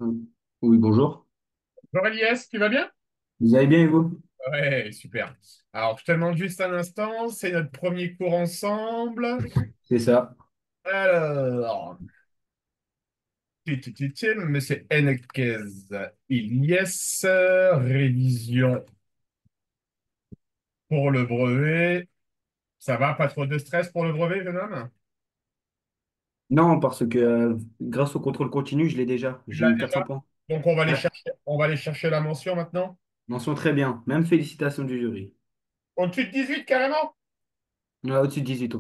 Mm. Oui, bonjour. Bonjour Elias, tu vas bien? Vous allez bien, et vous? Ouais, super. Alors, je te demande juste un instant, c'est notre premier cours ensemble. C'est ça. Alors, mais c'est Enquez Elias, révision pour le brevet. Ça va, pas trop de stress pour le brevet, jeune homme? Non, parce que grâce au contrôle continu, je l'ai déjà. Tu J'ai l'as eu 400 déjà? points. Donc, on va aller Ouais, chercher, on va aller chercher la mention maintenant. mention très bien. Même félicitations du jury. Au-dessus de 18 carrément? Ouais, au-dessus de 18,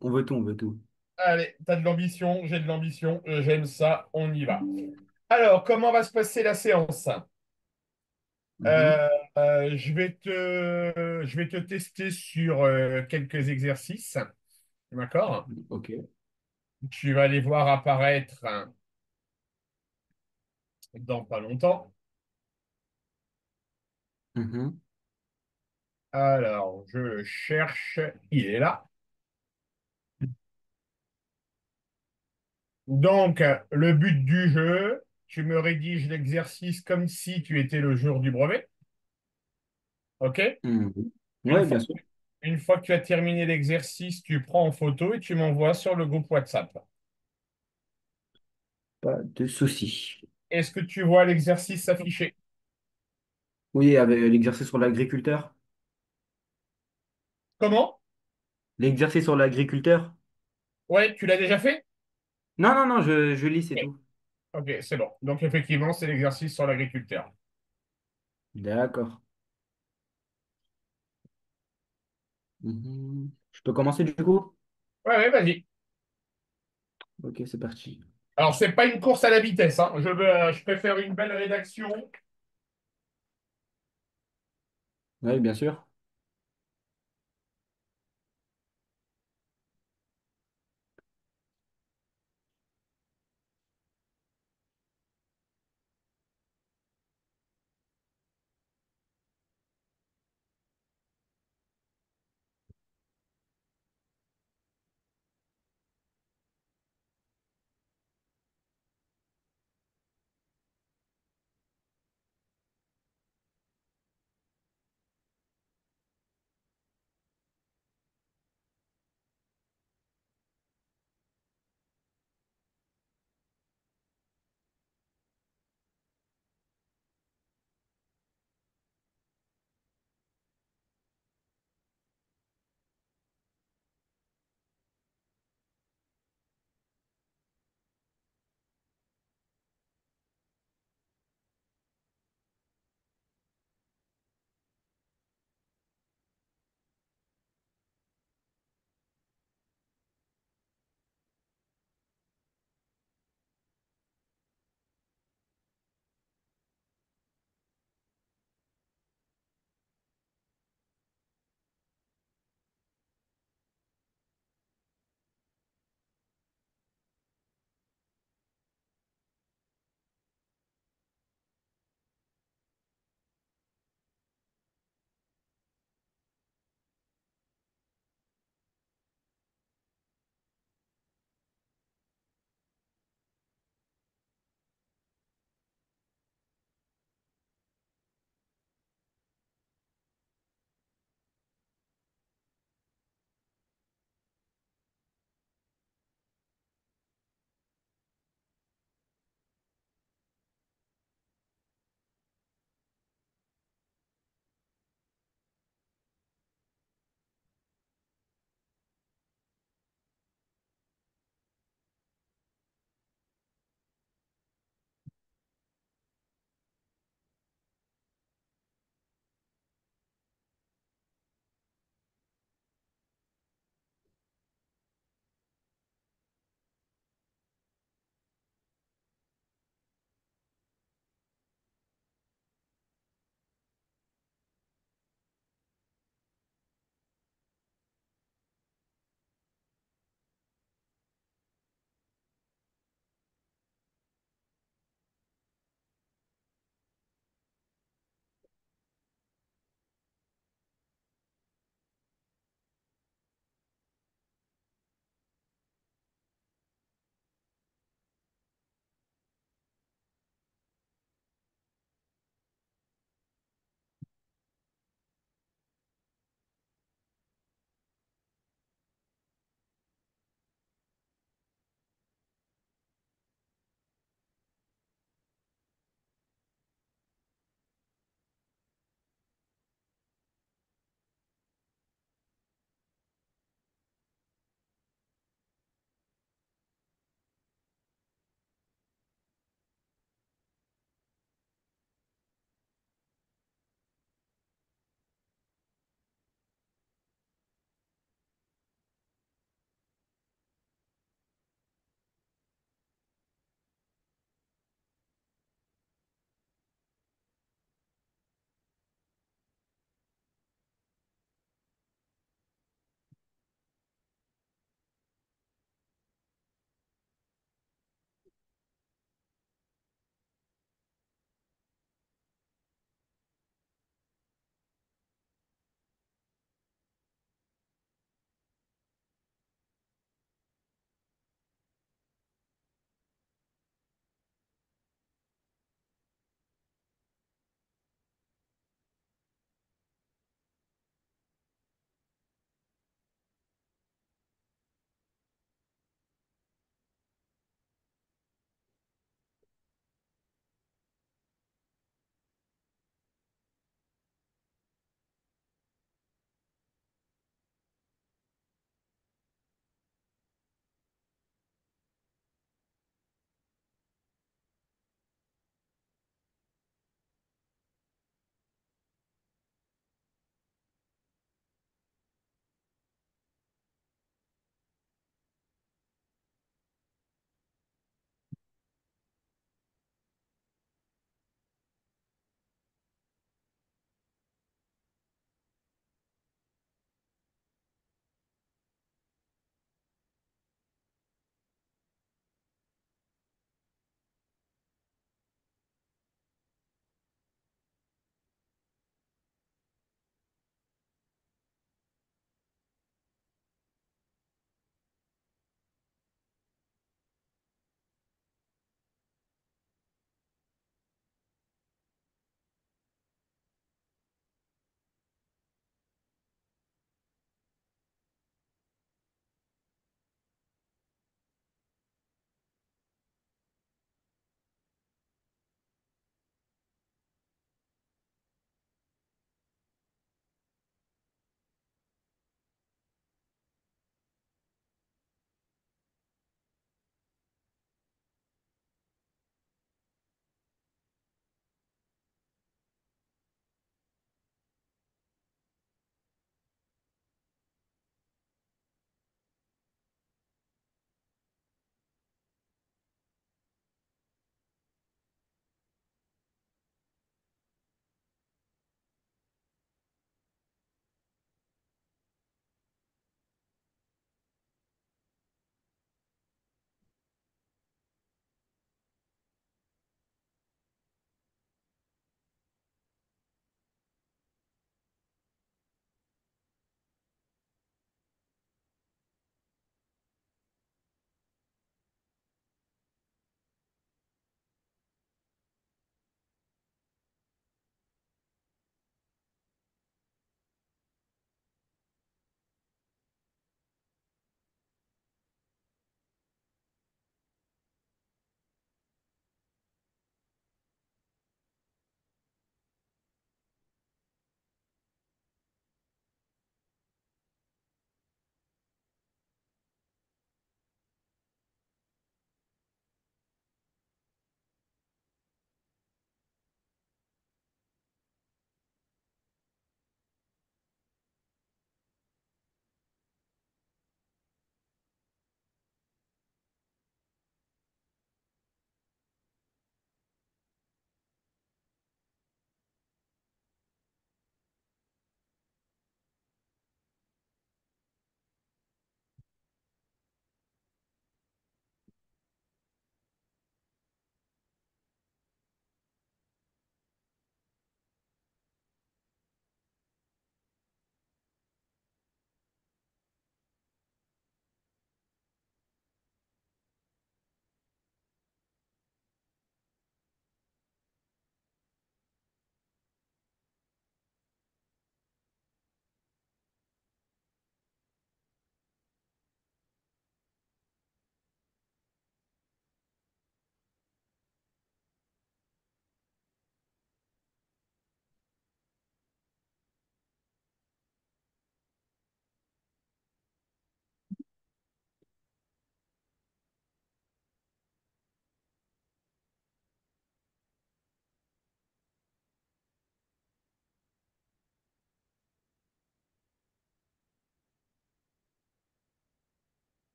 on veut tout, on veut tout. Allez, t'as de l'ambition, j'ai de l'ambition, j'aime ça, on y va. Alors, comment va se passer la séance? Mhm. Euh, je vais te tester sur quelques exercices. D'accord? Ok. Tu vas les voir apparaître dans pas longtemps. Mhm. Alors, je le cherche. Il est là. Donc, le but du jeu, tu me rédiges l'exercice comme si tu étais le jour du brevet. OK? Mhm. Une Ouais, fois, bien sûr. une fois que tu as terminé l'exercice, tu prends en photo et tu m'envoies sur le groupe WhatsApp. Pas de souci. Est-ce que tu vois l'exercice s'afficher? Oui, avec l'exercice sur l'agriculteur. Comment? L'exercice sur l'agriculteur? Ouais, tu l'as déjà fait? Non, non, non, je lis, c'est Ok, tout. ok, c'est bon. Donc effectivement, c'est l'exercice sur l'agriculteur. D'accord. Mhm. Je peux commencer du coup? Ouais, ouais, vas-y. Ok, c'est parti. Alors, c'est pas une course à la vitesse, hein. Je préfère une belle rédaction. Oui, bien sûr.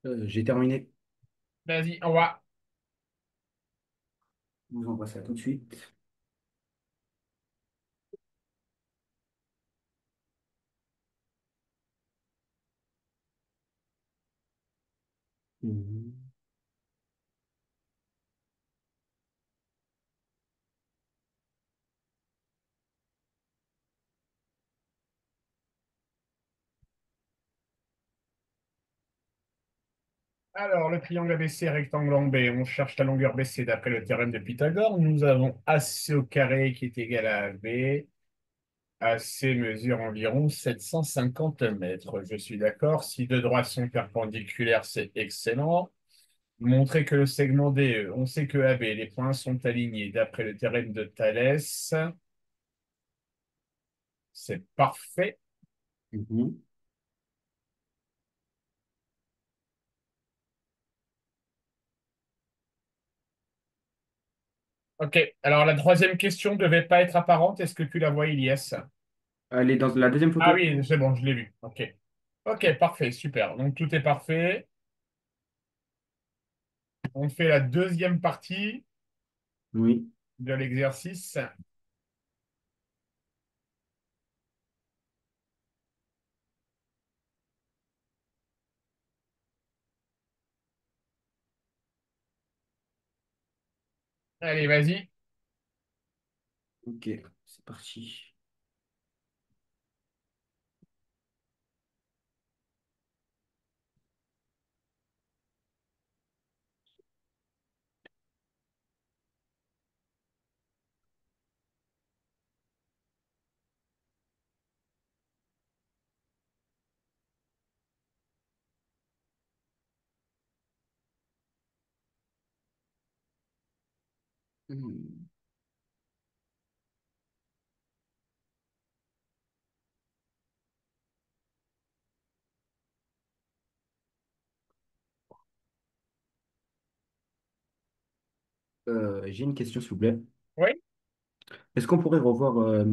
J'ai terminé. Vas-y, on va. Je vous envoie ça tout de suite. Mhm. Alors, le triangle ABC, rectangle en B, on cherche la longueur BC d'après le théorème de Pythagore. Nous avons AC au carré qui est égal à AB. AC mesure environ 750 mètres. Je suis d'accord. Si deux droites sont perpendiculaires, c'est excellent. Montrer que le segment DE, on sait que AB, les points sont alignés d'après le théorème de Thalès. C'est parfait. Mhm. Ok. Alors, la troisième question ne devait pas être apparente. Est-ce que tu la vois, Ilyes? Allez, dans la deuxième Ah photo? oui, c'est bon, je l'ai vu. Ok. Ok, parfait, super. Donc, tout est parfait. On fait la deuxième partie Oui. de l'exercice. Allez, vas-y. Ok, c'est parti. Mhm. J'ai une question, s'il vous plaît. Oui, Est-ce qu'on pourrait revoir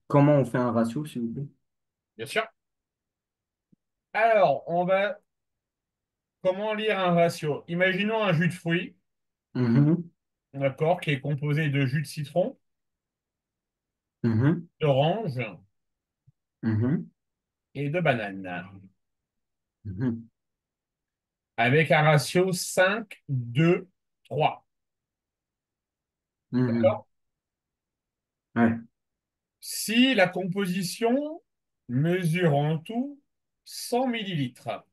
comment on fait un ratio, s'il vous plaît? bien sûr. Alors, on va. Comment lire un ratio? Imaginons un jus de fruits, Mhm. d'accord, qui est composé de jus de citron, Mhm. d'orange Mhm. et de banane, Mhm. avec un ratio 5, 2, 3. Mhm. D'accord? Ouais. Si la composition mesure en tout 100 millilitres,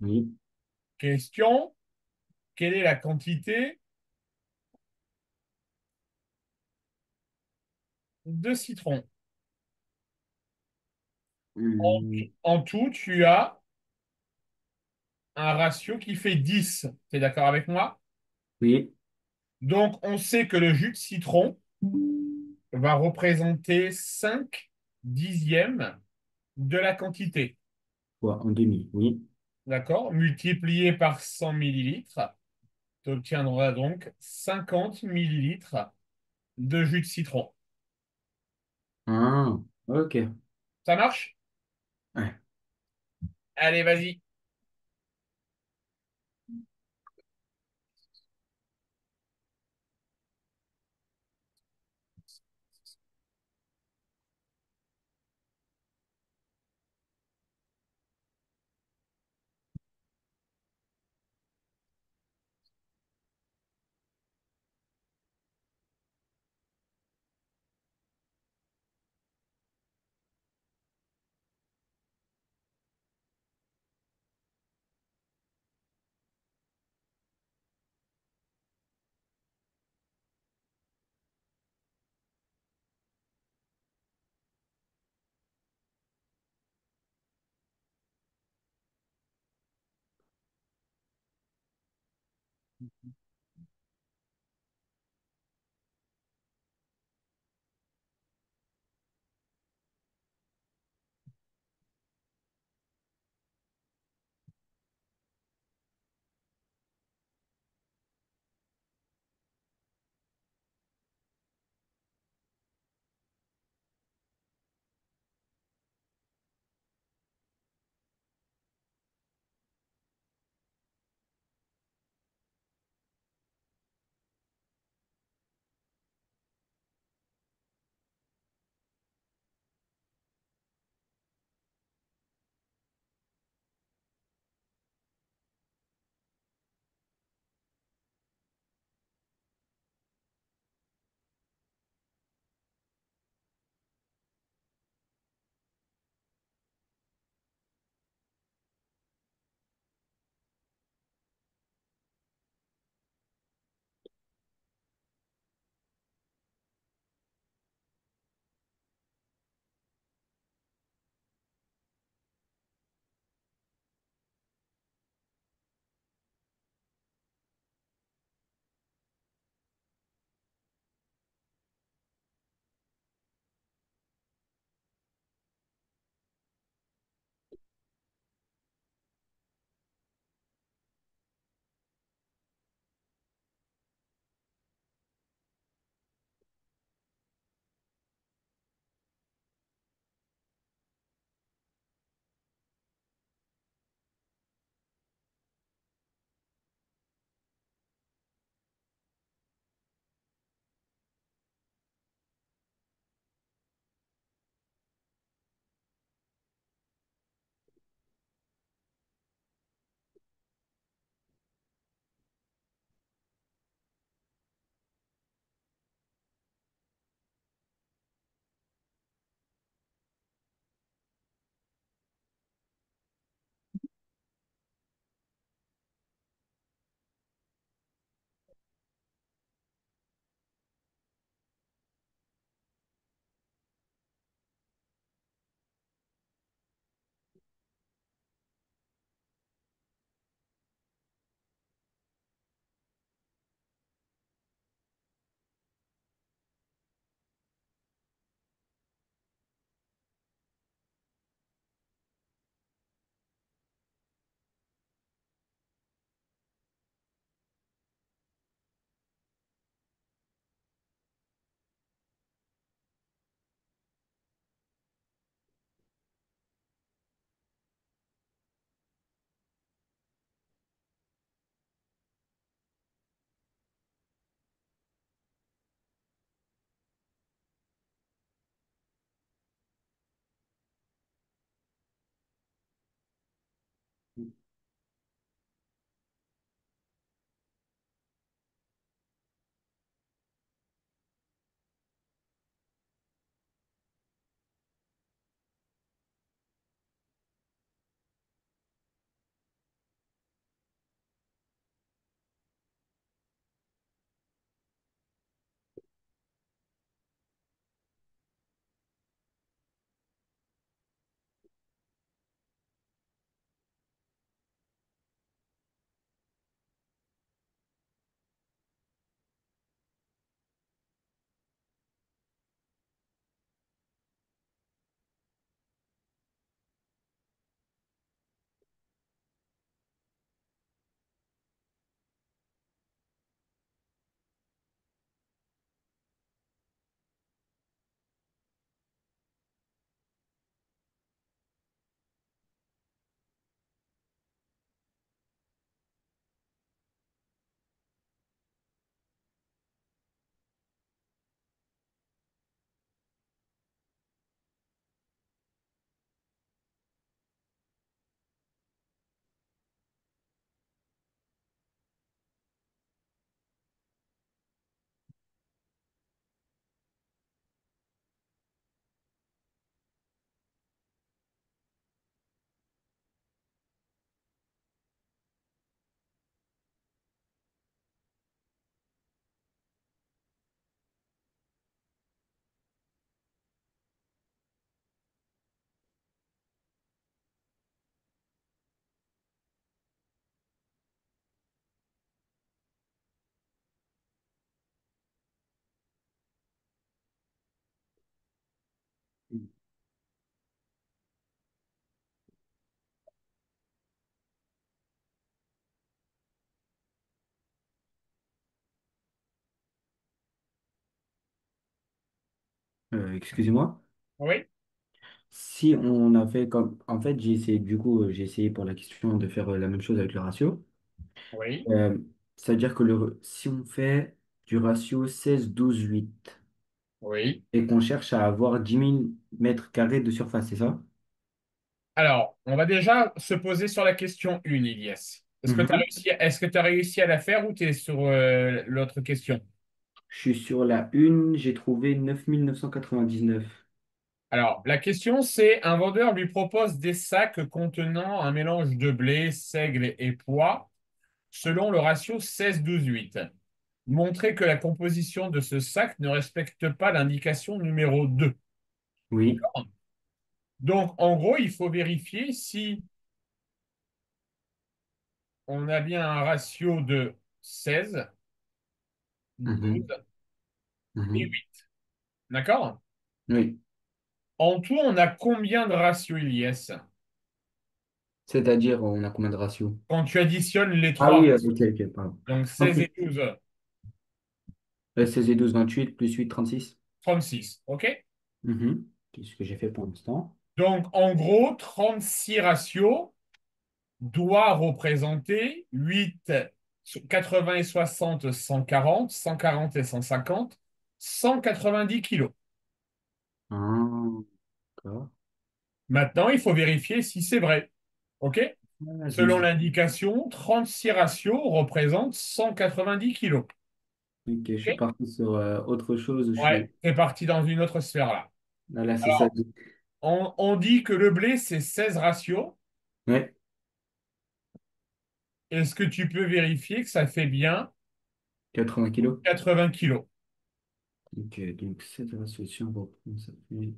Oui. question, quelle est la quantité de citron? Mhm. En tout, tu as un ratio qui fait 10. Tu es d'accord avec moi? Oui. Donc, on sait que le jus de citron va représenter 5 dixièmes de la quantité. Ouais, en demi. Oui. D'accord? Multiplié par 100 millilitres, tu obtiendras donc 50 millilitres de jus de citron. Ah, ok. Ça marche? Ouais. Allez, vas-y. Excusez-moi. Oui, Si on a fait comme... En fait, j'ai essayé, du coup, j'ai essayé pour la question de faire la même chose avec le ratio. oui, Euh, C'est-à-dire que si on fait du ratio 16-12-8 oui. et qu'on cherche à avoir 10 000 mètres carrés de surface, c'est ça? Alors, on va déjà se poser sur la question 1, Ilyes. Mhm. Est-ce que tu as réussi à la faire ou tu es sur l'autre question? Je suis sur la une, j'ai trouvé 9 999. Alors, la question, c'est un vendeur lui propose des sacs contenant un mélange de blé, seigle et pois selon le ratio 16-12-8. Montrez que la composition de ce sac ne respecte pas l'indication numéro 2. Oui. Donc, en gros, il faut vérifier si on a bien un ratio de 16, Mhm. 12 et Mhm. 8. D'accord? Oui. En tout, on a combien de ratios, Ilyes? C'est-à-dire, on a combien de ratios? Quand tu additionnes les Ah trois oui, ratios. ok, ok, pardon. Donc Ok. 16 et 12, 16 et 12, 28, plus 8, 36. 36. OK? Mhm. C'est ce que j'ai fait pour l'instant. Donc, en gros, 36 ratios doit représenter 8, 80 et 60, 140, 140 et 150, 190 kilos. Ah, d'accord. Maintenant, il faut vérifier si c'est vrai. OK? Ah, Selon l'indication, 36 ratios représentent 190 kilos. ok, je suis OK? parti sur autre chose. Je Ouais, suis... c'est parti dans une autre sphère là. Là, là, c'est ça. Alors, on dit que le blé, c'est 16 ratios. Ouais, Est-ce que tu peux vérifier que ça fait bien 80 kilos. 80 kilos? Ok, donc cette association, on va prendre, ça fait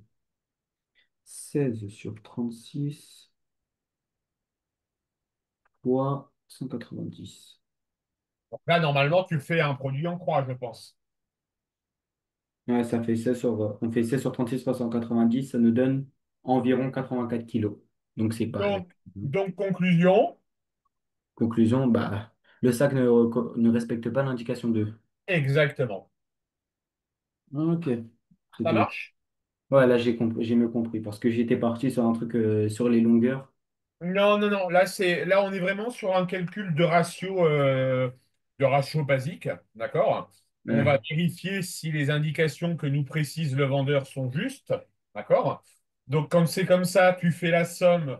16 sur 36 fois 190. Donc là, normalement, tu fais un produit en croix, je pense. Ouais, ça fait 16 sur, on fait 16 sur 36 fois 190, ça nous donne environ 84 kilos. Donc c'est pareil. Donc conclusion, Conclusion, bah, le sac ne respecte pas l'indication 2. exactement. Ok, Ça c'était... marche? Ouais, là j'ai mieux compris parce que j'étais parti sur un truc sur les longueurs. Non, non, non. Là, on est vraiment sur un calcul de ratio basique, d'accord? On va Ouais. vérifier si les indications que nous précise le vendeur sont justes, d'accord? Donc, quand c'est comme ça, tu fais la somme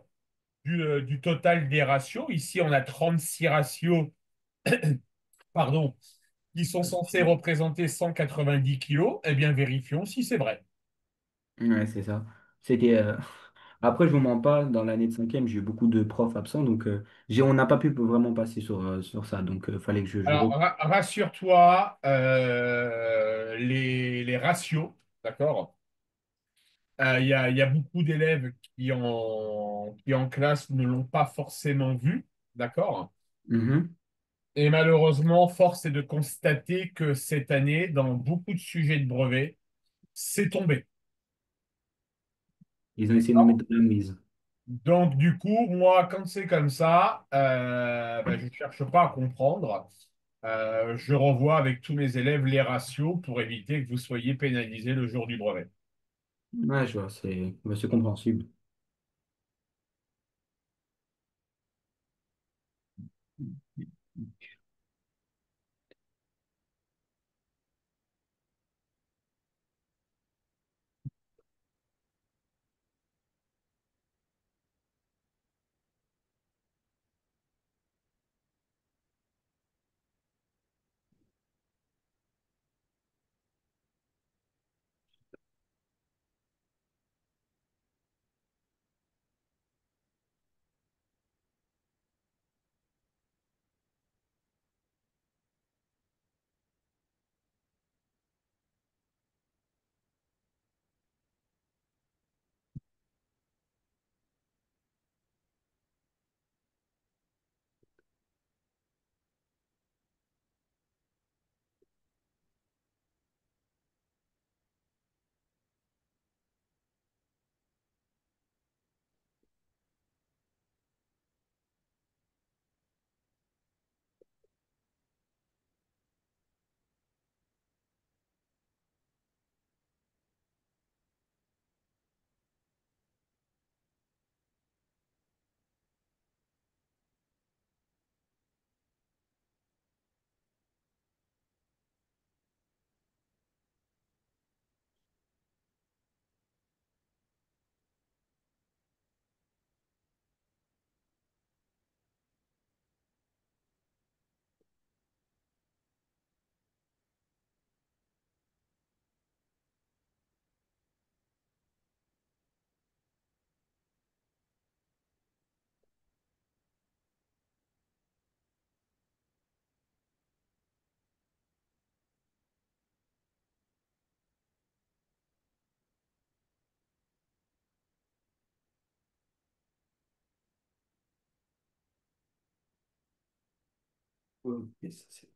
du total des ratios. Ici, on a 36 ratios, pardon, qui sont censés représenter 190 kilos. Eh bien, vérifions si c'est vrai. Ouais, c'est ça. C'était. Après, je vous mens pas, dans l'année de cinquième, j'ai eu beaucoup de profs absents, donc on n'a pas pu vraiment passer sur ça, donc il fallait que je Alors, rassure-toi, les ratios, d'accord? Il y a beaucoup d'élèves qui en classe ne l'ont pas forcément vu, d'accord? Mhm. Et malheureusement, force est de constater que cette année, dans beaucoup de sujets de brevet, c'est tombé. Ils ont essayé de nous mettre de la mise. Donc, du coup, moi, quand c'est comme ça, ben, je ne cherche pas à comprendre. Je revois avec tous mes élèves les ratios pour éviter que vous soyez pénalisés le jour du brevet. Ouais, je vois, c'est compréhensible. Ok, ça, c'est-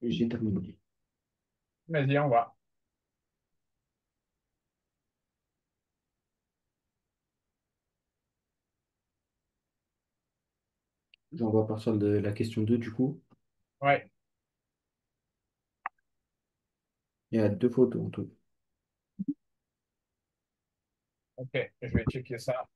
J'ai terminé. Vas-y, on va. On va partir de la question 2 du coup. Ouais, Il y a deux photos en tout. ok, je vais checker ça.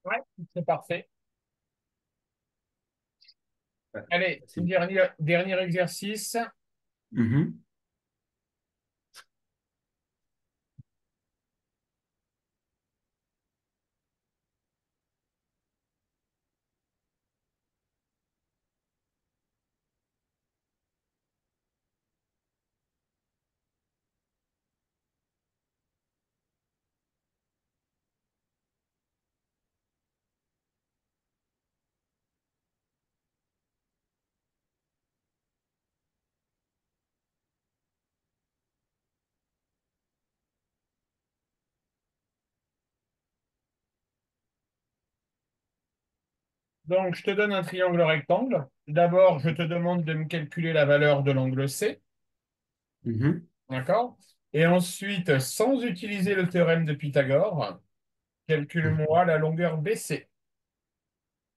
Ouais, c'est parfait. Ouais, Allez, c'est bon. dernier exercice. Mhm. Donc, je te donne un triangle rectangle. D'abord, je te demande de me calculer la valeur de l'angle C. Mhm. D'accord? Et ensuite, sans utiliser le théorème de Pythagore, Mhm. calcule-moi la longueur BC.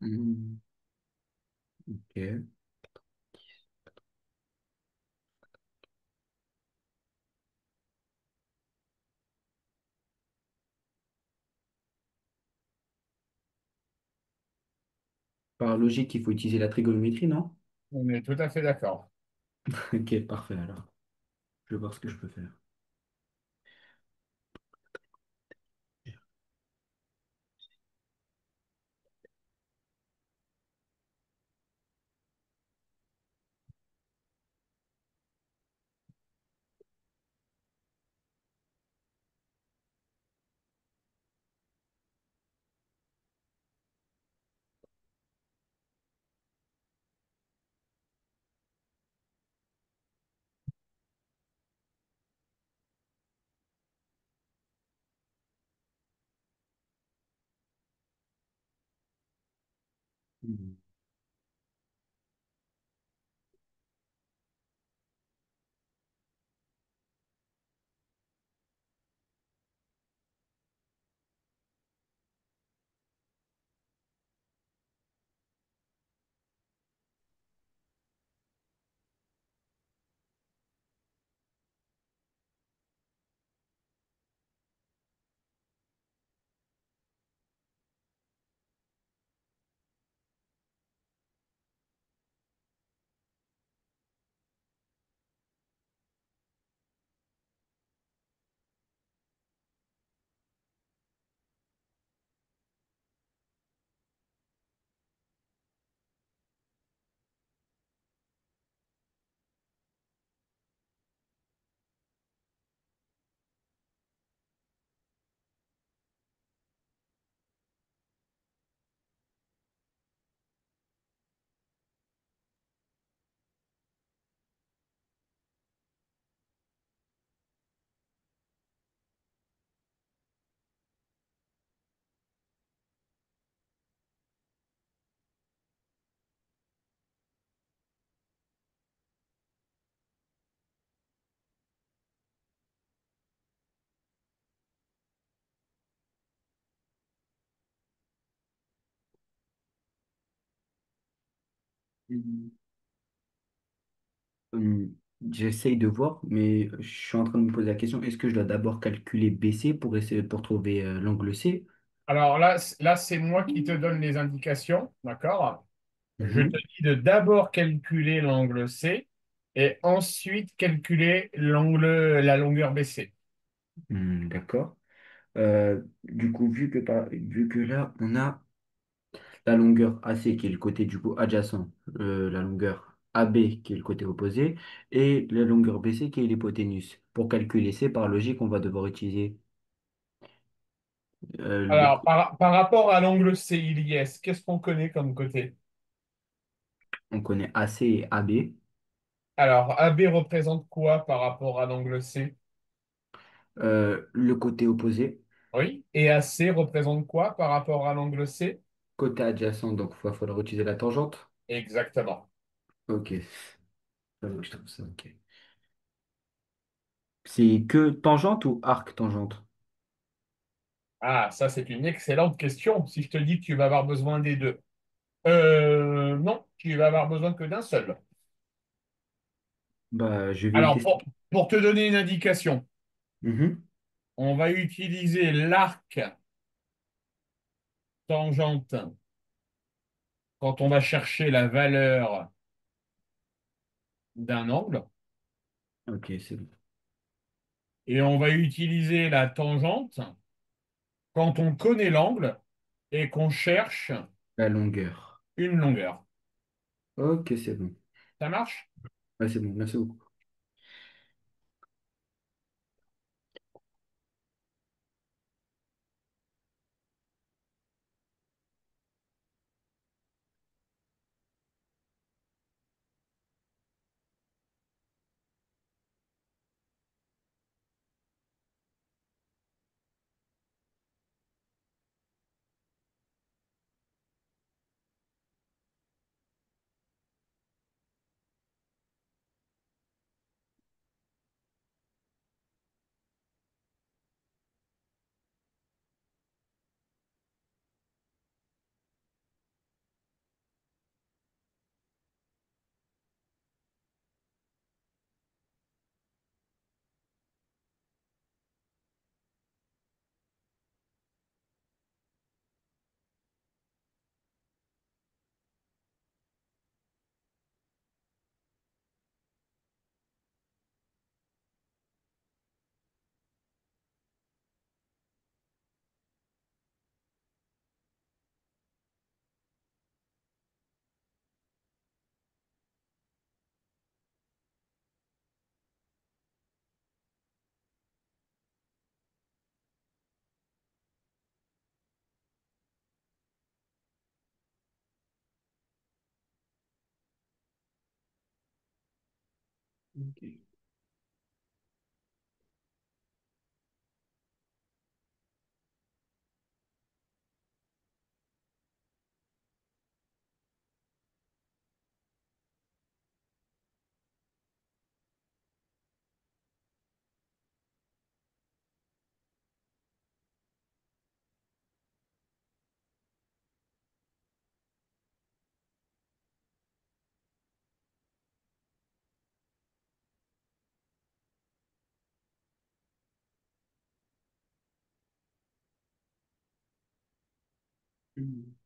Mhm. Ok. Par logique, il faut utiliser la trigonométrie, non? On est tout à fait d'accord. Ok, parfait alors. Je vais voir ce que je peux faire. Mhm. Mhm. Hum, J'essaye de voir, mais je suis en train de me poser la question, est-ce que je dois d'abord calculer BC pour essayer pour trouver l'angle C? Alors là, c'est moi qui te donne les indications, d'accord? Je te Mhm. dis de d'abord calculer l'angle C et ensuite calculer la longueur BC. D'accord. Du coup, vu que là, on a la longueur AC qui est le côté du coup adjacent, la longueur AB qui est le côté opposé, et la longueur BC qui est l'hypoténuse. Pour calculer C, par logique, on va devoir utiliser le... Alors, par rapport à l'angle CILIS, qu'est-ce qu'on connaît comme côté? On connaît AC et AB. Alors, AB représente quoi par rapport à l'angle C? Le côté opposé, Oui. Et AC représente quoi par rapport à l'angle C? côté adjacent, donc il va falloir utiliser la tangente. Exactement. Ok, ça va, je trouve ça, ok. C'est que tangente ou arc tangente? Ah, ça, c'est une excellente question. Si je te dis que tu vas avoir besoin des deux. Non, tu vas avoir besoin que d'un seul. Bah, je vais Alors, tester. pour te donner une indication, Mhm. on va utiliser l'arc tangente quand on va chercher la valeur d'un angle, Ok, c'est bon. et on va utiliser la tangente quand on connaît l'angle et qu'on cherche La longueur. une longueur. Ok, c'est bon. Ça marche? Ouais, c'est bon, merci beaucoup. Ok. Mhm.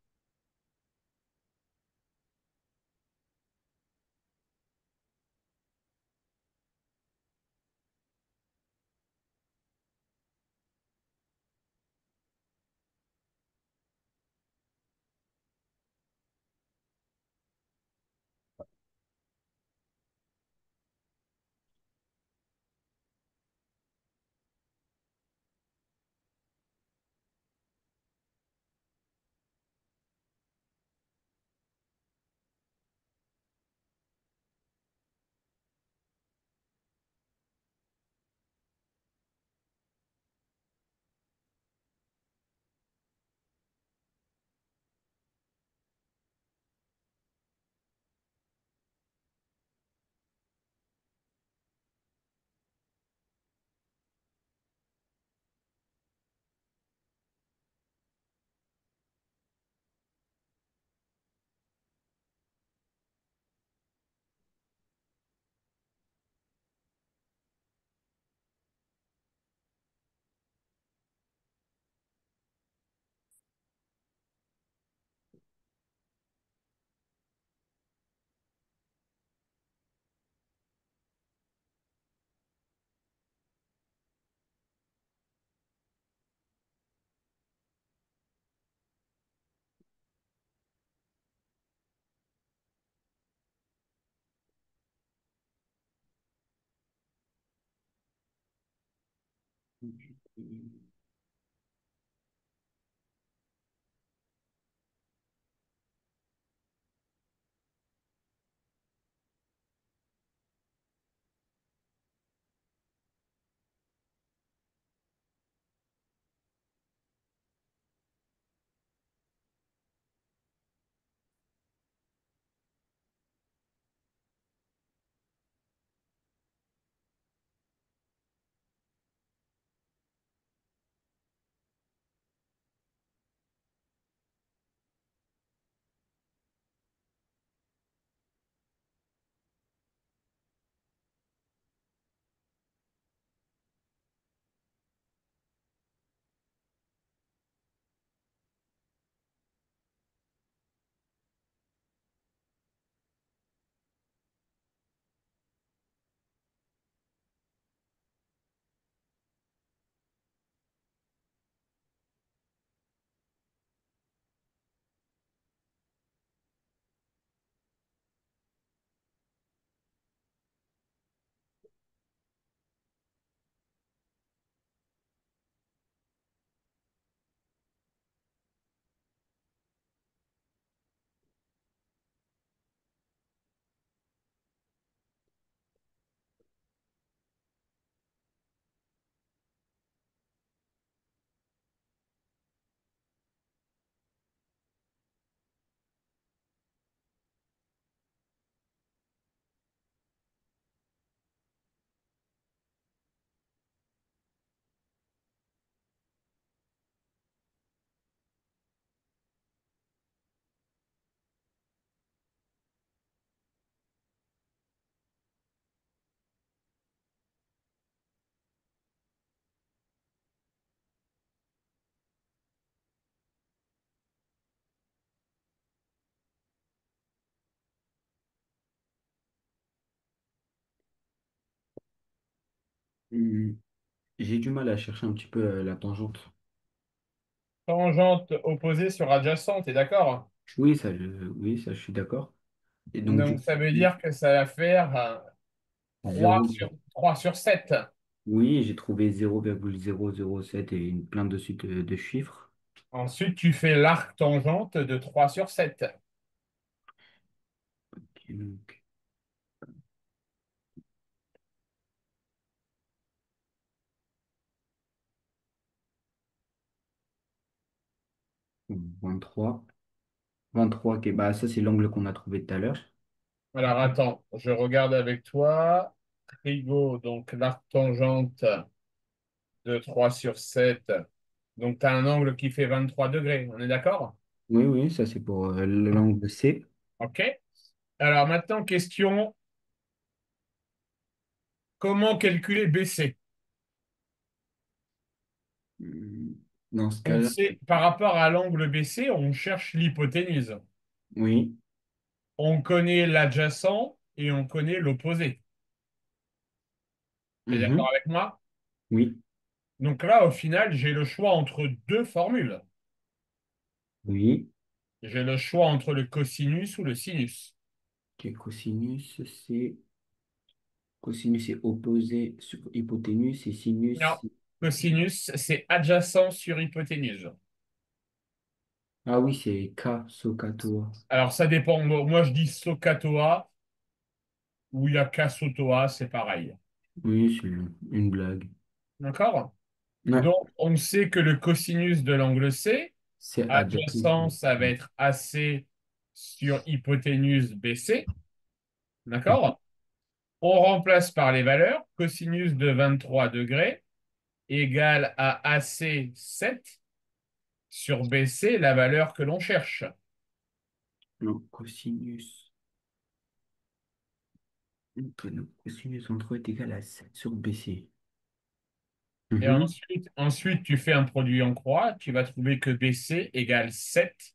Hmm, j'ai du mal à chercher un petit peu la tangente. Tangente opposée sur adjacente, t'es d'accord? Oui, ça, je suis d'accord. Et donc, du Donc, coup, ça veut dire que ça va faire 3 0, sur 7. oui, j'ai trouvé 0,007 et une plein de suite de chiffres. Ensuite, tu fais l'arc tangente de 3 sur 7. Ok, donc, 23. 23, ok, bah ça, c'est l'angle qu'on a trouvé tout à l'heure. Alors, attends, je regarde avec toi. Trigo, donc l'arc tangente de 3 sur 7. Donc, tu as un angle qui fait 23 degrés. On est d'accord? Oui, oui, ça, c'est pour l'angle C. OK. Alors, maintenant, question, comment calculer BC? Hmm, dans ce On cas-là, sait, par rapport à l'angle BC, on cherche l'hypoténuse. oui. On connaît l'adjacent et on connaît l'opposé. Tu es d'accord Mhm, avec moi? oui, Donc là, au final, j'ai le choix entre deux formules. oui. J'ai le choix entre le cosinus ou le sinus. Ok, cosinus, c'est opposé sur hypoténuse et Non, sinus. cosinus, c'est adjacent sur hypoténuse. Ah oui, c'est K, Sokato. Alors, ça dépend. Moi, je dis SOHCAHTOA ou il y a KSOTOA, c'est pareil. Oui, c'est une blague. D'accord? Ouais, Donc, on sait que le cosinus de l'angle C, c'est adjacent. adjacent, ça va être AC sur hypoténuse BC. Mhm. D'accord? On remplace par les valeurs. Cosinus de 23 degrés égale à AC 7 sur BC, la valeur que l'on cherche. Non, cosinus. Donc, non, cosinus en 3 est égal à 7 sur BC. Et Mhm. ensuite, tu fais un produit en croix. Tu vas trouver que BC égale 7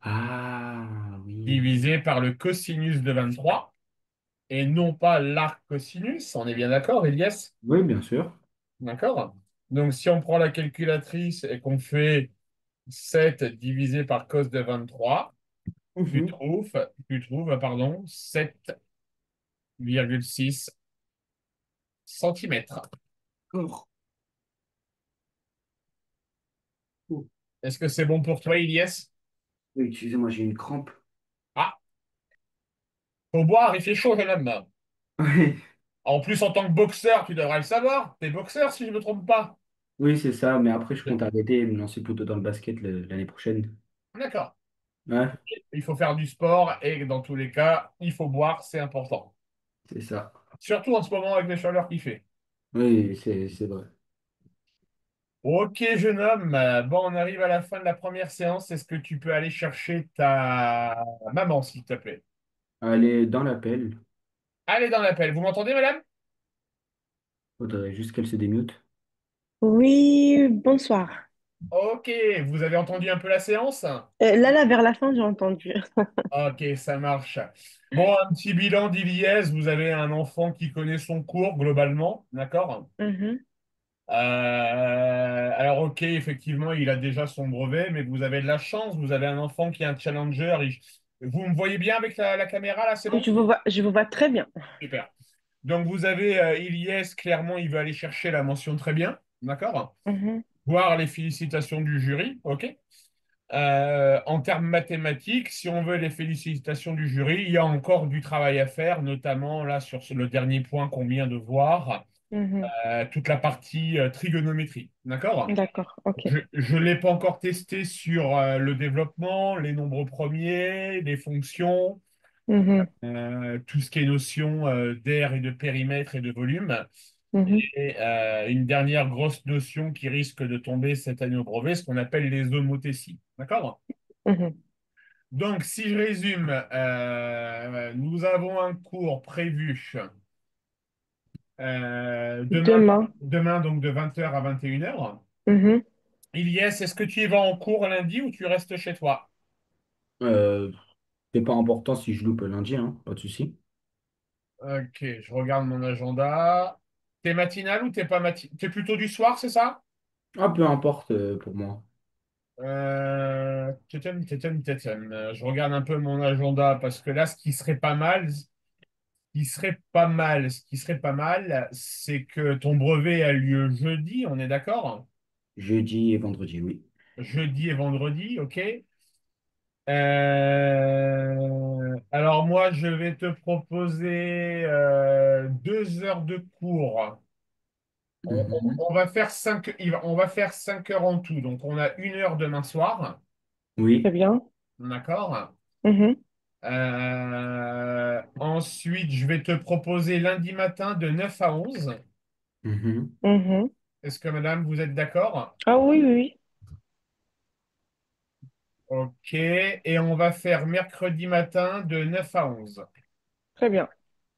Ah oui. divisé par le cosinus de 23 et non pas l'arc cosinus. On est bien d'accord, Elias? Oui, bien sûr. D'accord? Donc, si on prend la calculatrice et qu'on fait 7 divisé par cos de 23, tu Mhm. trouves, tu trouves, pardon, 7,6 centimètres. D'accord. Oh, Est-ce que c'est bon pour toi, Ilyes? oui, excusez-moi, j'ai une crampe. Ah, faut boire, il fait chaud, jeune homme. Oui, En plus, en tant que boxeur, tu devrais le savoir. T'es boxeur, si je ne me trompe pas. oui, c'est ça, mais après, je compte arrêter et me lancer plutôt dans le basket l'année prochaine. D'accord. Ouais, Il faut faire du sport et dans tous les cas, il faut boire, c'est important. c'est ça. Surtout en ce moment avec les chaleurs qu'il fait. Oui, c'est vrai. Ok, jeune homme. Bon, on arrive à la fin de la première séance. Est-ce que tu peux aller chercher ta maman, s'il te plaît? Allez, dans l'appel, Allez dans l'appel. Vous m'entendez, madame? faudrait juste qu'elle se démute. Oui, bonsoir. Ok, vous avez entendu un peu la séance? Là, vers la fin, j'ai entendu. Ok, ça marche. Bon, un petit bilan d'Iliès. Vous avez un enfant qui connaît son cours globalement, d'accord? Mhm. Alors, ok, effectivement, il a déjà son brevet, mais vous avez de la chance. Vous avez un enfant qui est un challenger. Vous me voyez bien avec la caméra, là, c'est bon? Je vous vois très bien. Super. Donc, vous avez Ilyes, clairement, il veut aller chercher la mention très bien, d'accord? Mhm. Voir les félicitations du jury, ok? En termes mathématiques, si on veut les félicitations du jury, il y a encore du travail à faire, notamment là sur le dernier point qu'on vient de voir, Mhm. toute la partie trigonométrie. D'accord? D'accord, ok. Je ne l'ai pas encore testé sur le développement, les nombres premiers, les fonctions, Mhm. tout ce qui est notion d'aire et de périmètre et de volume. Mhm. Et une dernière grosse notion qui risque de tomber cette année au brevet, ce qu'on appelle les homothéties. D'accord? Mhm. Donc, si je résume, nous avons un cours prévu demain, Demain. demain, donc de 20h à 21h. Mhm. Ilyes, est-ce que tu y vas en cours lundi ou tu restes chez toi? Euh, c'est pas important si je loupe lundi, hein, pas de souci. Ok, je regarde mon agenda. T'es matinal ou t'es pas matinal? T'es plutôt du soir, c'est ça? Ah, peu importe pour moi. Je regarde un peu mon agenda parce que là, ce qui serait pas mal, c'est que ton brevet a lieu jeudi, on est d'accord? Jeudi et vendredi, oui. Jeudi et vendredi, ok? Alors moi, je vais te proposer 2 heures de cours. Mhm. On va faire on va faire 5 heures en tout. Donc on a 1 heure demain soir, Très Oui. bien. d'accord? Mhm. Ensuite, je vais te proposer lundi matin de 9 à 11. Mhm. Mhm. Est-ce que madame, vous êtes d'accord? Ah oui, oui, oui. Ok. Et on va faire mercredi matin de 9 à 11. Très bien.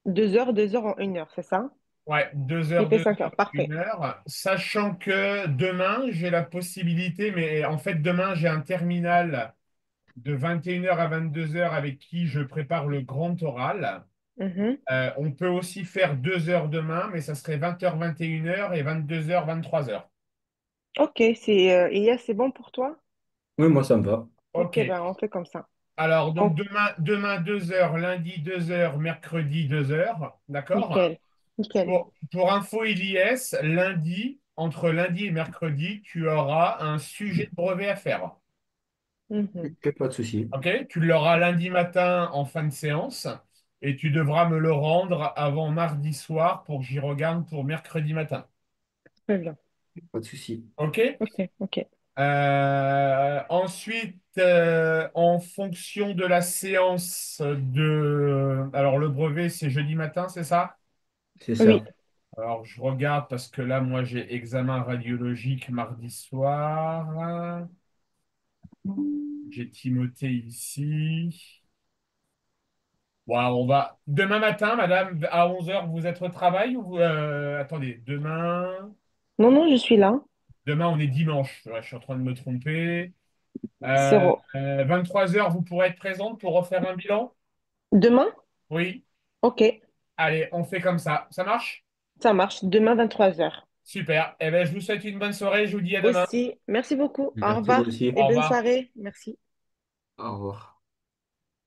2 heures en 1 heure, c'est ça? Ouais, deux Il heures, fait deux 5 heures. heures, Parfait. 1 heure. Sachant que demain, j'ai la possibilité, mais en fait, demain, j'ai un terminal de 21h à 22h avec qui je prépare le grand oral. Mhm. On peut aussi faire 2 heures demain, mais ça serait 20h, 21h et 22h, 23h. Ok, Ilias, c'est bon pour toi? Oui, moi, ça me va. Ok, Ok. ben on fait comme ça. Alors, donc On- demain 2 heures, lundi 2 heures, mercredi 2 heures. D'accord? Nickel. Nickel. Pour info, Ilyes, entre lundi et mercredi, tu auras un sujet de brevet à faire. Mhm. Pas de souci. OK? Tu l'auras lundi matin en fin de séance et tu devras me le rendre avant mardi soir pour que j'y regarde pour mercredi matin. Très bien. Pas de souci. OK? Ok, ok. Ensuite, en fonction de la séance de... Alors, le brevet, c'est jeudi matin, c'est ça? C'est Oui. ça. Alors, je regarde parce que là, moi, j'ai examen radiologique mardi soir. J'ai Timothée ici. Bon, alors, on va... Demain matin, madame, à 11h, vous êtes au travail ou attendez, Non, non, je suis là. demain, on est dimanche. Ouais, je suis en train de me tromper. 23h, vous pourrez être présente pour refaire un bilan? Demain? Oui. Ok, Allez, on fait comme ça. Ça marche? ça marche. Demain, 23 heures. Super. Eh bien, je vous souhaite une bonne soirée. Je vous dis à demain. Aussi, merci beaucoup. Au Merci vous revoir aussi. et Au bonne revoir. soirée. Merci. Au revoir.